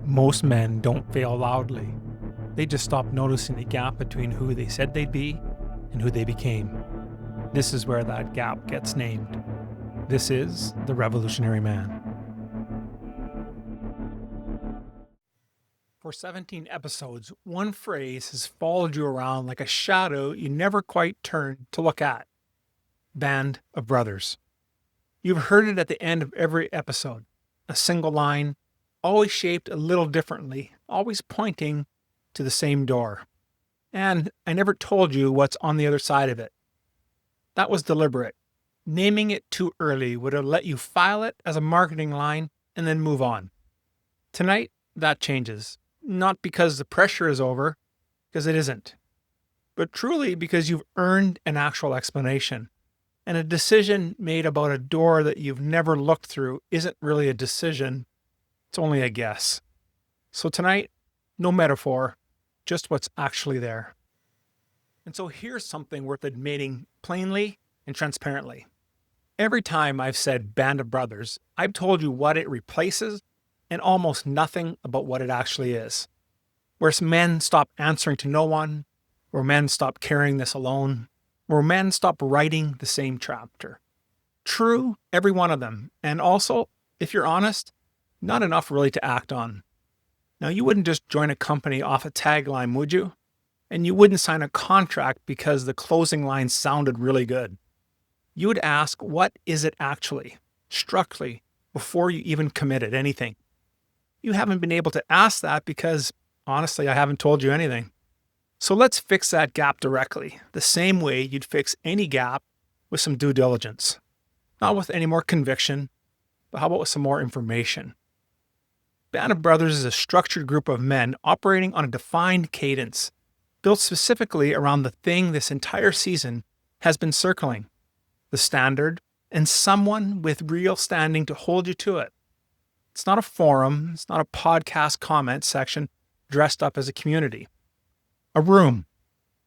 Most men don't fail loudly. They just stop noticing the gap between who they said they'd be and who they became. This is where that gap gets named. This is the revolutionary man. For 17 episodes, one phrase has followed you around like a shadow you never quite turned to look at. Band of brothers. You've heard it at the end of every episode. A single line, always shaped a little differently, always pointing to the same door. And I never told you what's on the other side of it. That was deliberate. Naming it too early would have let you file it as a marketing line and then move on. Tonight, that changes. Not because the pressure is over, because it isn't, but truly because you've earned an actual explanation. And a decision made about a door that you've never looked through isn't really a decision, it's only a guess. So tonight, no metaphor, just what's actually there. And so here's something worth admitting plainly and transparently. Every time I've said band of brothers, I've told you what it replaces and almost nothing about what it actually is. Where men stop answering to no one, where men stop carrying this alone, where men stop writing the same chapter. True, every one of them. And also, if you're honest, not enough really to act on. Now, you wouldn't just join a company off a tagline, would you? And you wouldn't sign a contract because the closing line sounded really good. You would ask, what is it actually, structurally, before you even committed anything? You haven't been able to ask that because, honestly, I haven't told you anything. So let's fix that gap directly, the same way you'd fix any gap with some due diligence. Not with any more conviction, but how about with some more information? Band of Brothers is a structured group of men operating on a defined cadence, built specifically around the thing this entire season has been circling, the standard, and someone with real standing to hold you to it. It's not a forum, it's not a podcast comment section dressed up as a community. A room,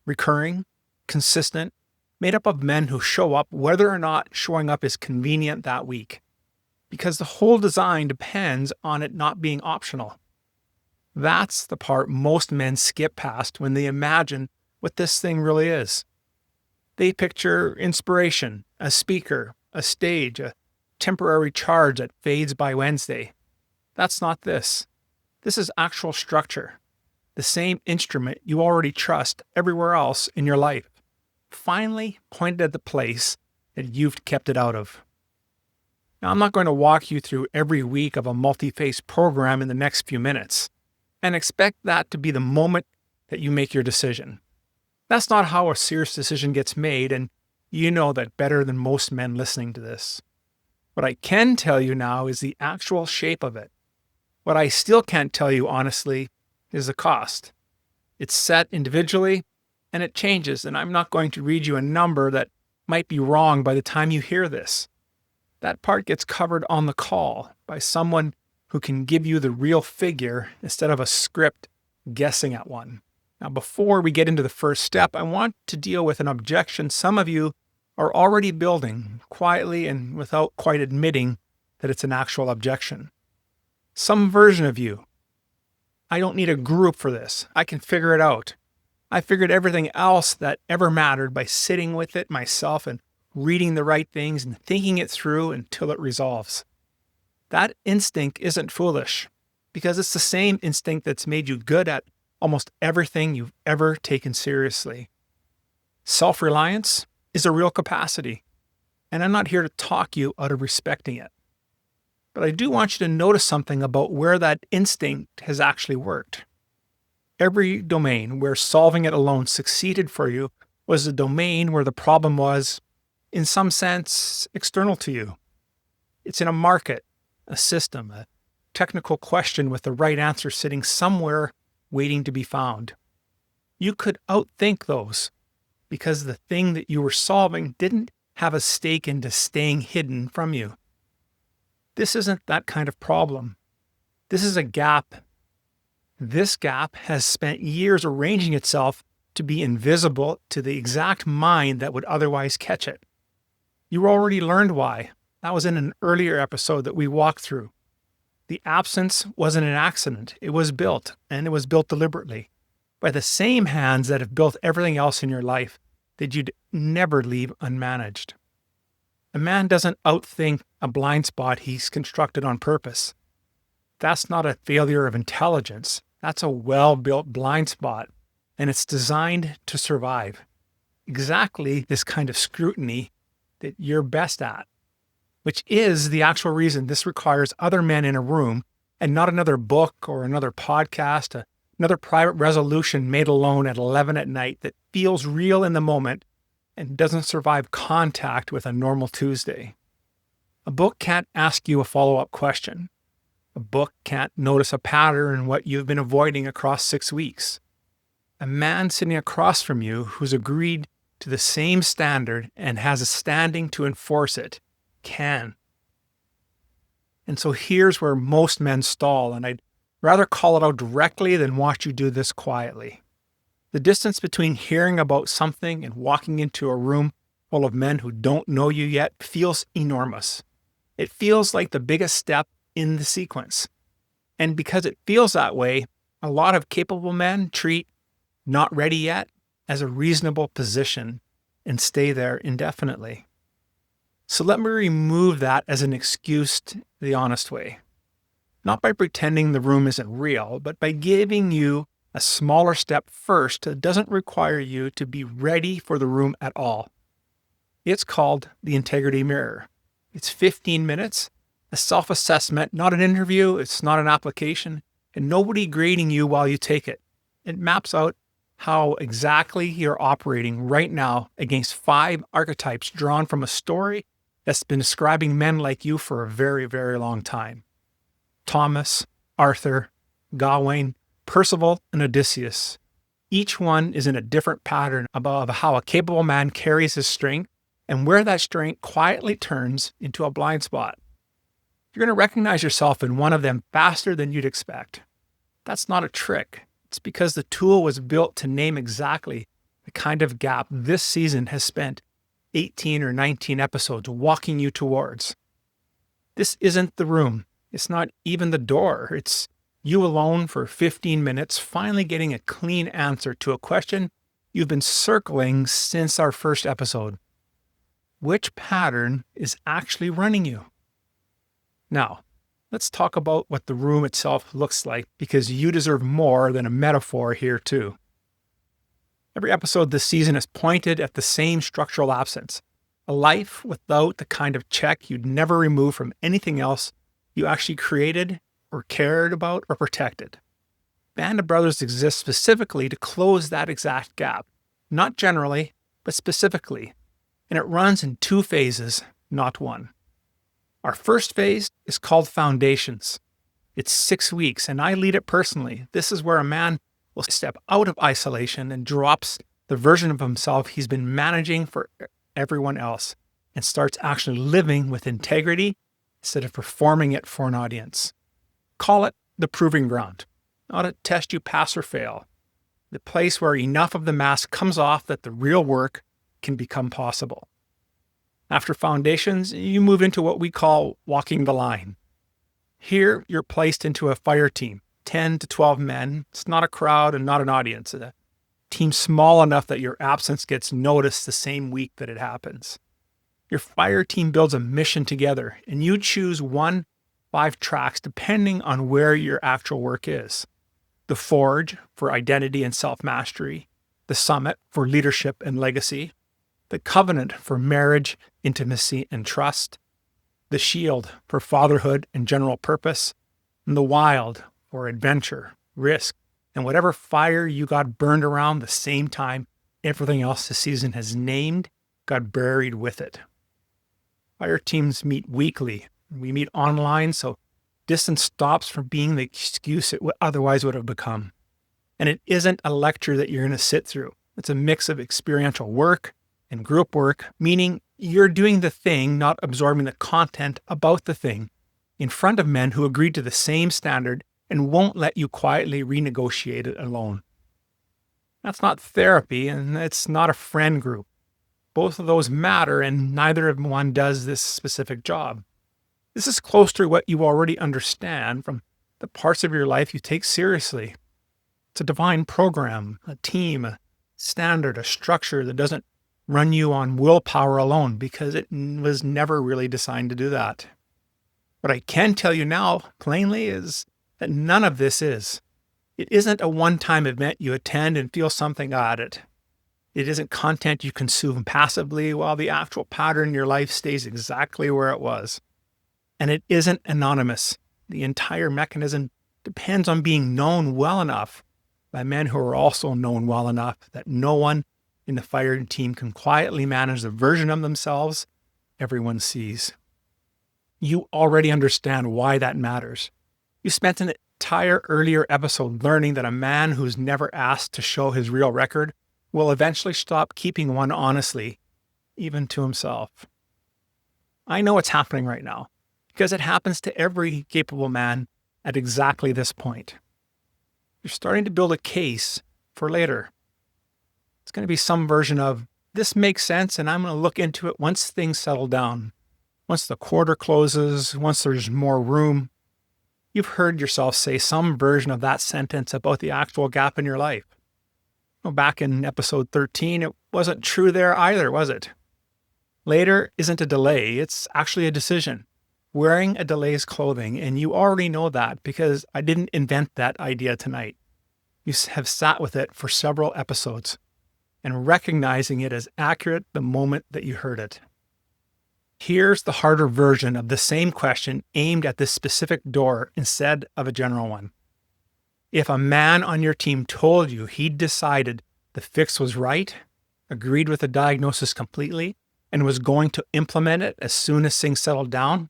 recurring, consistent, made up of men who show up whether or not showing up is convenient that week. Because the whole design depends on it not being optional. That's the part most men skip past when they imagine what this thing really is. They picture inspiration, a speaker, a stage, a temporary charge that fades by Wednesday. That's not this. This is actual structure. The same instrument you already trust everywhere else in your life. Finally pointed at the place that you've kept it out of. Now, I'm not going to walk you through every week of a multi-phase program in the next few minutes and expect that to be the moment that you make your decision. That's not how a serious decision gets made, and you know that better than most men listening to this. What I can tell you now is the actual shape of it. What I still can't tell you honestly is the cost. It's set individually and it changes, and I'm not going to read you a number that might be wrong by the time you hear this. That part gets covered on the call by someone who can give you the real figure instead of a script guessing at one. Now, before we get into the first step, I want to deal with an objection some of you are already building quietly and without quite admitting that it's an actual objection. Some version of you. I don't need a group for this. I can figure it out. I figured everything else that ever mattered by sitting with it myself and reading the right things and thinking it through until it resolves. That instinct isn't foolish because it's the same instinct that's made you good at almost everything you've ever taken seriously. Self-reliance is a real capacity, and I'm not here to talk you out of respecting it. But I do want you to notice something about where that instinct has actually worked. Every domain where solving it alone succeeded for you was a domain where the problem was, in some sense, external to you. It's in a market, a system, a technical question with the right answer sitting somewhere waiting to be found. You could outthink those because the thing that you were solving didn't have a stake into staying hidden from you. This isn't that kind of problem. This is a gap. This gap has spent years arranging itself to be invisible to the exact mind that would otherwise catch it. You already learned why. That was in an earlier episode that we walked through. The absence wasn't an accident. It was built, and it was built deliberately by the same hands that have built everything else in your life that you'd never leave unmanaged. A man doesn't outthink a blind spot he's constructed on purpose. That's not a failure of intelligence. That's a well-built blind spot, and it's designed to survive. Exactly this kind of scrutiny that you're best at, which is the actual reason this requires other men in a room and not another book or another podcast, another private resolution made alone at 11 at night that feels real in the moment and doesn't survive contact with a normal Tuesday. A book can't ask you a follow-up question. A book can't notice a pattern in what you've been avoiding across 6 weeks. A man sitting across from you who's agreed to the same standard and has a standing to enforce it can. And so here's where most men stall, and I'd rather call it out directly than watch you do this quietly. The distance between hearing about something and walking into a room full of men who don't know you yet feels enormous. It feels like the biggest step in the sequence. And because it feels that way, a lot of capable men treat not ready yet as a reasonable position and stay there indefinitely. So let me remove that as an excuse the honest way. Not by pretending the room isn't real, but by giving you a smaller step first that doesn't require you to be ready for the room at all. It's called the integrity mirror. It's 15 minutes, a self-assessment, not an interview, it's not an application, and nobody grading you while you take it. It maps out how exactly you're operating right now against 5 archetypes drawn from a story that's been describing men like you for a very, very long time. Thomas, Arthur, Gawain, Percival, and Odysseus. Each one is in a different pattern of how a capable man carries his strength and where that strength quietly turns into a blind spot. You're going to recognize yourself in one of them faster than you'd expect. That's not a trick. It's because the tool was built to name exactly the kind of gap this season has spent 18 or 19 episodes walking you towards. This isn't the room. It's not even the door. It's you alone for 15 minutes, finally getting a clean answer to a question you've been circling since our first episode. Which pattern is actually running you? Now, let's talk about what the room itself looks like, because you deserve more than a metaphor here too. Every episode this season is pointed at the same structural absence, a life without the kind of check you'd never remove from anything else you actually created or cared about or protected. Band of Brothers exists specifically to close that exact gap, not generally, but specifically, and it runs in 2 phases, not 1. Our first phase is called Foundations. It's 6 weeks, and I lead it personally. This is where a man will step out of isolation and drops the version of himself he's been managing for everyone else and starts actually living with integrity instead of performing it for an audience. Call it the proving ground, not a test you pass or fail. The place where enough of the mask comes off that the real work can become possible. After Foundations, you move into what we call walking the line. Here, you're placed into a fire team, 10 to 12 men. It's not a crowd and not an audience. A team small enough that your absence gets noticed the same week that it happens. Your fire team builds a mission together, and you choose 5 tracks depending on where your actual work is. The Forge for identity and self-mastery, the Summit for leadership and legacy, the Covenant for marriage, intimacy, and trust, the Shield for fatherhood and general purpose, and the Wild for adventure, risk, and whatever fire you got burned around the same time everything else this season has named got buried with it. Fire teams meet weekly. We meet online, so distance stops from being the excuse it otherwise would have become. And it isn't a lecture that you're going to sit through. It's a mix of experiential work and group work, meaning you're doing the thing, not absorbing the content about the thing, in front of men who agreed to the same standard and won't let you quietly renegotiate it alone. That's not therapy, and it's not a friend group. Both of those matter, and neither of one does this specific job. This is close to what you already understand from the parts of your life you take seriously. It's a divine program, a team, a standard, a structure that doesn't run you on willpower alone because it was never really designed to do that. What I can tell you now, plainly, is that none of this is. It isn't a one-time event you attend and feel something at it. It isn't content you consume passively while the actual pattern in your life stays exactly where it was. And it isn't anonymous. The entire mechanism depends on being known well enough by men who are also known well enough that no one in the firing team can quietly manage the version of themselves everyone sees. You already understand why that matters. You spent an entire earlier episode learning that a man who's never asked to show his real record will eventually stop keeping one honestly, even to himself. I know what's happening right now, because it happens to every capable man at exactly this point. You're starting to build a case for later. It's going to be some version of, this makes sense, and I'm going to look into it once things settle down. Once the quarter closes, once there's more room. You've heard yourself say some version of that sentence about the actual gap in your life. Well, back in episode 13, it wasn't true there either, was it? Later isn't a delay, it's actually a decision. Wearing a delay's clothing, and you already know that because I didn't invent that idea tonight. You have sat with it for several episodes and recognizing it as accurate the moment that you heard it. Here's the harder version of the same question aimed at this specific door instead of a general one. If a man on your team told you he'd decided the fix was right, agreed with the diagnosis completely, and was going to implement it as soon as things settled down,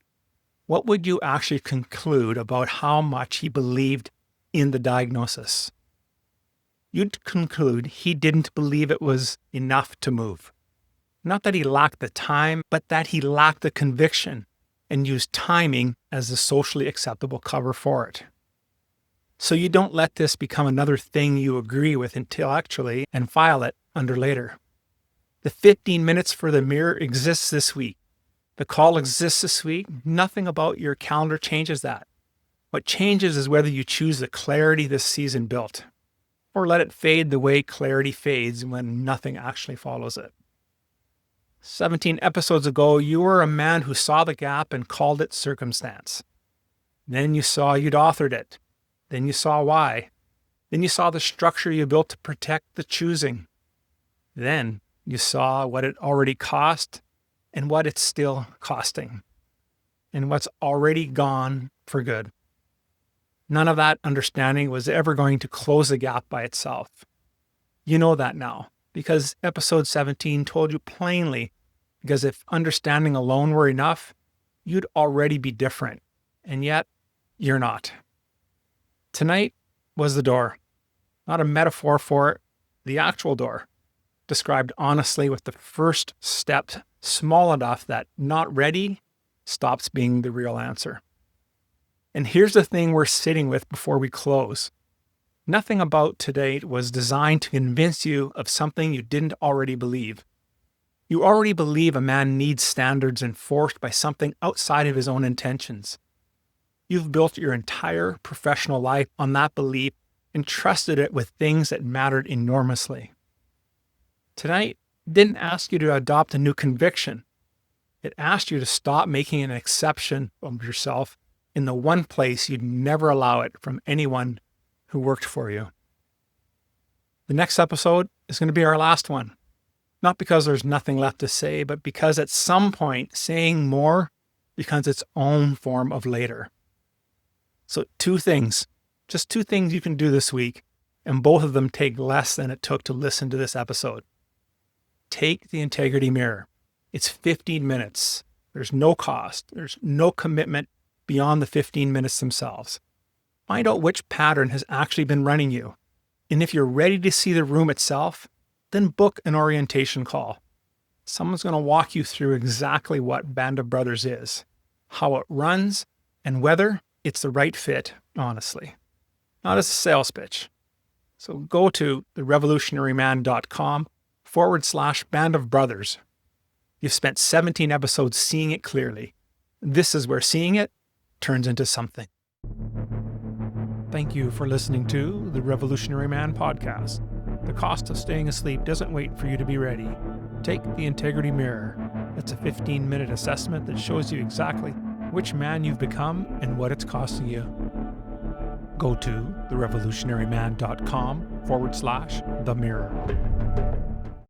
what would you actually conclude about how much he believed in the diagnosis? You'd conclude he didn't believe it was enough to move. Not that he lacked the time, but that he lacked the conviction and used timing as the socially acceptable cover for it. So you don't let this become another thing you agree with intellectually and file it under later. The 15 minutes for the mirror exists this week. The call exists this week. Nothing about your calendar changes that. What changes is whether you choose the clarity this season built, or let it fade the way clarity fades when nothing actually follows it. 17 episodes ago, you were a man who saw the gap and called it circumstance. Then you saw you'd authored it. Then you saw why. Then you saw the structure you built to protect the choosing. Then you saw what it already cost and what it's still costing, and what's already gone for good. None of that understanding was ever going to close the gap by itself. You know that now, because episode 17 told you plainly, because if understanding alone were enough, you'd already be different, and yet you're not. Tonight was the door, not a metaphor for it, the actual door, described honestly with the first step small enough that not ready stops being the real answer. And here's the thing we're sitting with before we close. Nothing about today was designed to convince you of something you didn't already believe. You already believe a man needs standards enforced by something outside of his own intentions. You've built your entire professional life on that belief and trusted it with things that mattered enormously. Tonight didn't ask you to adopt a new conviction. It asked you to stop making an exception of yourself in the one place you'd never allow it from anyone who worked for you. The next episode is going to be our last one. Not because there's nothing left to say, but because at some point saying more becomes its own form of later. So just two things you can do this week, and both of them take less than it took to listen to this episode. Take the integrity mirror. It's 15 minutes. There's no cost. There's no commitment beyond the 15 minutes themselves. Find out which pattern has actually been running you. And if you're ready to see the room itself, then book an orientation call. Someone's going to walk you through exactly what Band of Brothers is, how it runs, and whether it's the right fit, honestly. Not as a sales pitch. So go to therevolutionaryman.com/Band of Brothers. You've spent 17 episodes seeing it clearly. This is where seeing it turns into something. Thank you for listening to the Revolutionary Man podcast. The cost of staying asleep doesn't wait for you to be ready. Take the Integrity Mirror. It's a 15-minute assessment that shows you exactly which man you've become and what it's costing you. Go to therevolutionaryman.com/themirror.